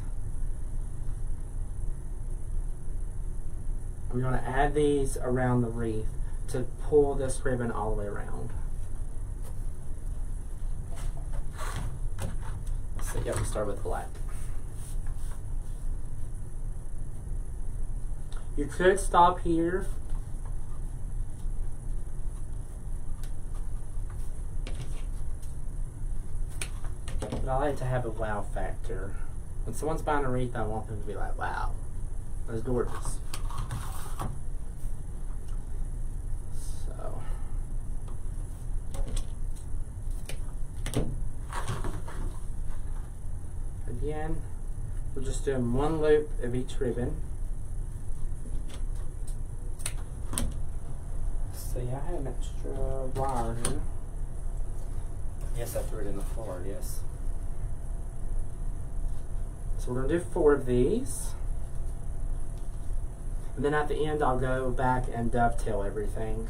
S1: I'm going to add these around the wreath to pull this ribbon all the way around. So you have to start with black. You could stop here. But I like to have a wow factor. When someone's buying a wreath, I want them to be like, wow, that's gorgeous. So. Again, we're just doing 1 loop of each ribbon. See, I have an extra wire here. Yes, I threw it in the floor, yes. So we're going to do 4 of these. And then at the end, I'll go back and dovetail everything.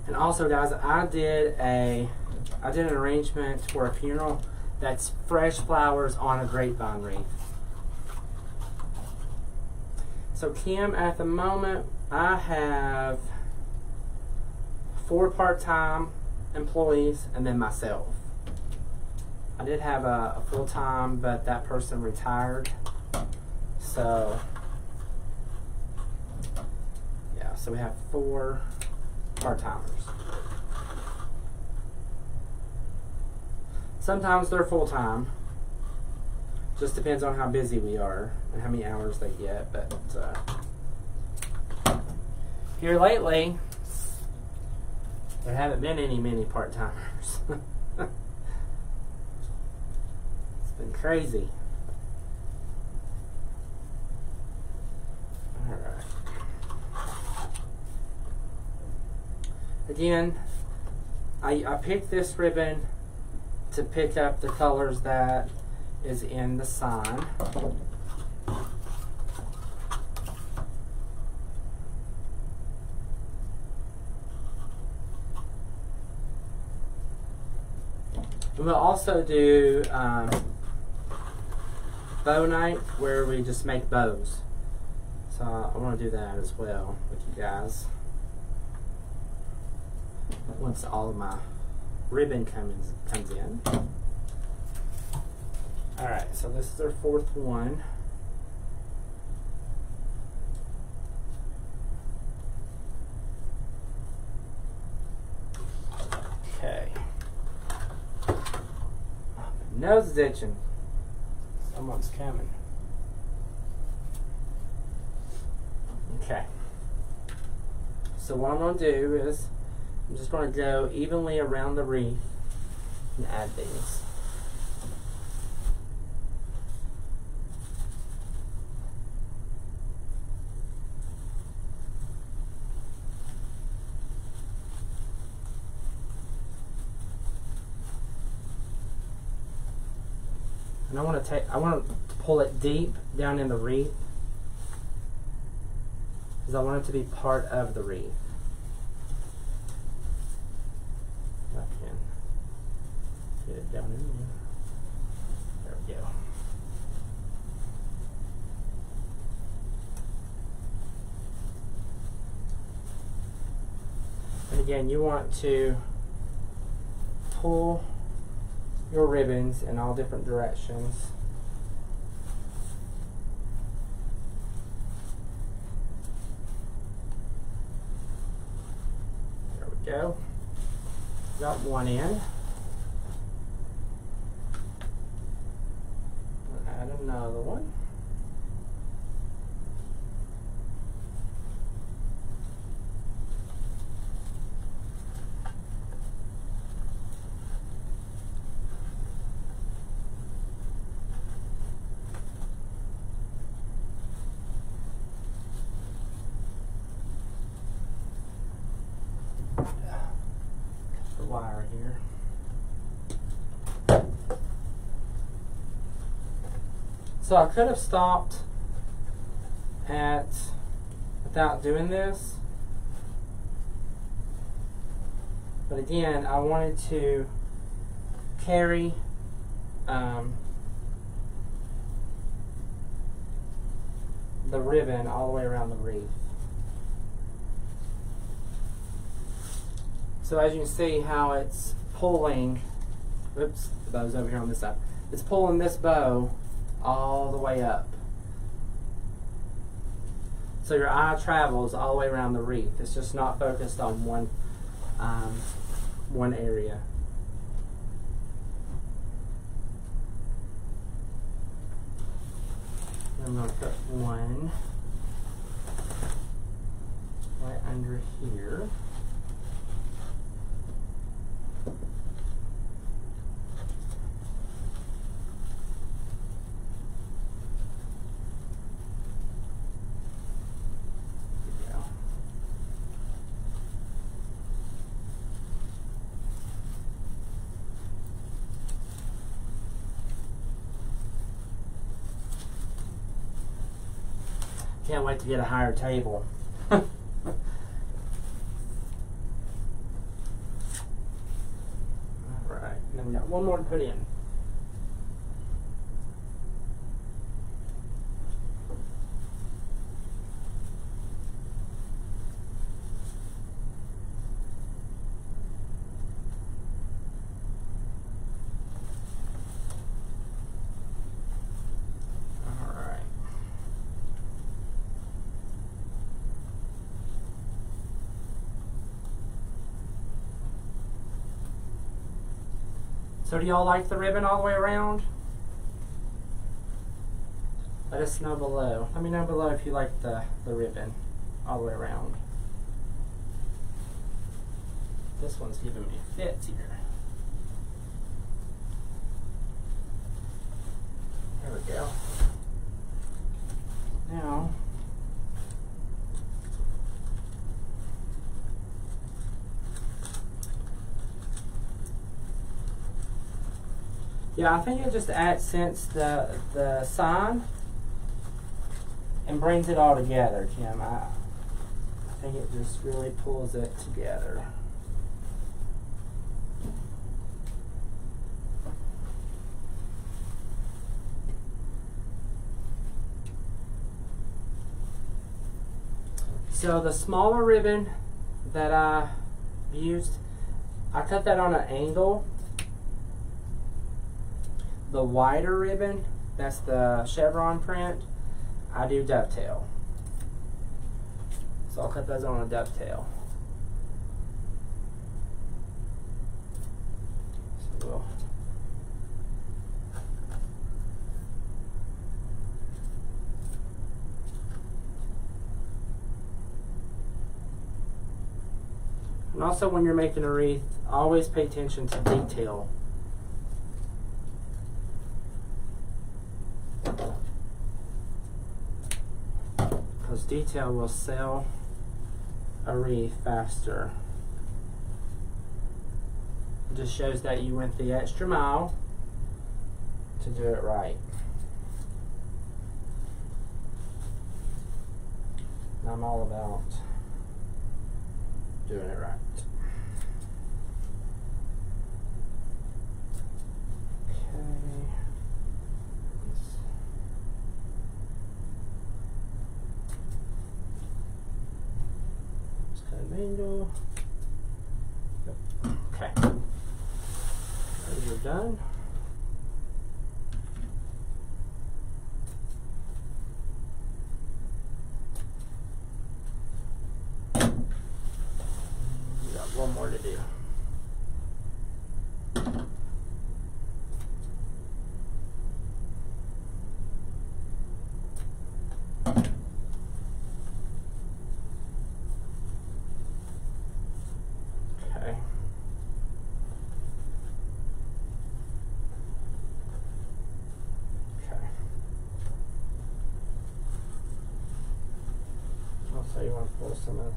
S1: And also, guys, I did an arrangement for a funeral that's fresh flowers on a grapevine wreath. So Kim, at the moment, I have 4 part-time employees and then myself. I did have a full-time, but that person retired. So, yeah, so we have 4 part-timers. Sometimes they're full-time. Just depends on how busy we are and how many hours they get. But Here lately, there haven't been any mini part-timers. It's been crazy. Alright. Again, I picked this ribbon to pick up the colors that is in the sign. We'll also do bow night where we just make bows. So I want to do that as well with you guys. Once all of my ribbon comes in. Alright, so this is our fourth one. Okay. Nose is itching. Someone's coming. Okay. So what I'm going to do is I'm just going to go evenly around the wreath and add these. And I want to pull it deep down in the wreath because I want it to be part of the wreath. I can get it down in there. There we go. And again, you want to pull your ribbons in all different directions. There we go. Got one in. I'll add another one. Wire here. So I could have stopped without doing this, but again I wanted to carry the ribbon all the way around the wreath. So as you can see how it's pulling, oops, the bow's over here on this side. It's pulling this bow all the way up. So your eye travels all the way around the wreath. It's just not focused on one area. I'm going to put one right under here. Can't wait to get a higher table. Alright, and then we got one more to put in. So do y'all like the ribbon all the way around? Let us know below. Let me know below if you like the ribbon all the way around. This one's giving me fits here. There we go. Now, yeah, I think it just accents the sign and brings it all together, Kim. I think it just really pulls it together. So the smaller ribbon that I used, I cut that on an angle. The wider ribbon, that's the chevron print, I do dovetail. So I'll cut those on a dovetail. So we'll and also when you're making a wreath, always pay attention to detail. Because detail will sell a wreath faster. It just shows that you went the extra mile to do it right. And I'm all about doing it right. Okay. Let's cut an angle. Yep. Okay. Those are done. One more to do. Okay. Okay. Also, you want to pull some of.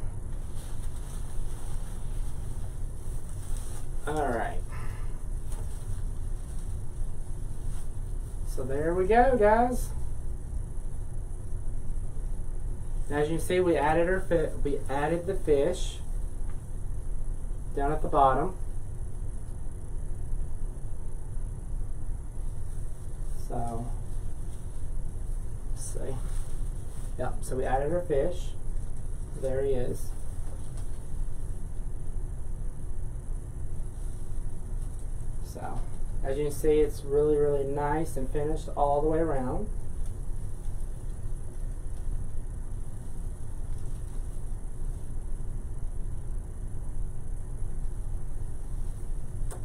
S1: Alright, so there we go, guys. And as you can see, we added the fish down at the bottom. So let's see. Yep, so we added our fish. There he is. So, as you can see, it's really, really nice and finished all the way around.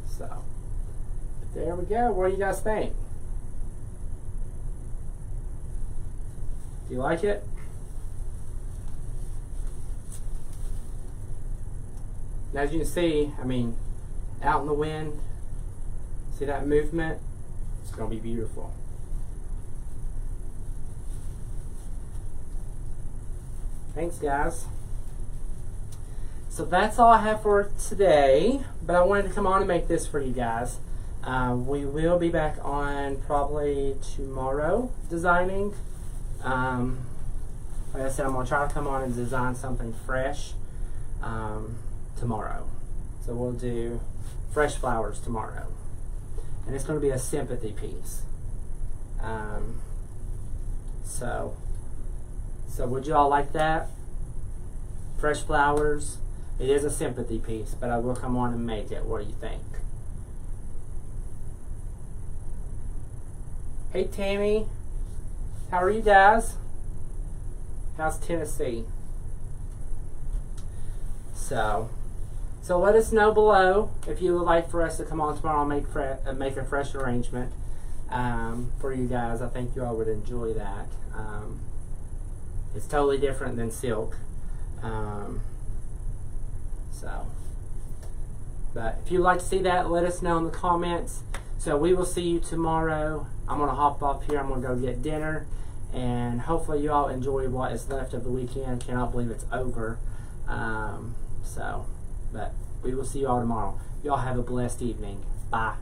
S1: So, there we go. What do you guys think? Do you like it? And as you can see, I mean, out in the wind, see that movement? It's going to be beautiful. Thanks, guys. So that's all I have for today, but I wanted to come on and make this for you guys. We will be back on probably tomorrow designing. Like I said, I'm going to try to come on and design something fresh tomorrow. So we'll do fresh flowers tomorrow. And it's going to be a sympathy piece. So would you all like that? Fresh flowers. It is a sympathy piece, but I will come on and make it. What do you think? Hey Tammy, how are you guys? How's Tennessee? So let us know below if you would like for us to come on tomorrow and make a fresh arrangement for you guys. I think you all would enjoy that. It's totally different than silk. But if you'd like to see that, let us know in the comments. So we will see you tomorrow. I'm going to hop off here. I'm going to go get dinner. And hopefully you all enjoy what is left of the weekend. Cannot believe it's over. But we will see you all tomorrow. Y'all have a blessed evening. Bye.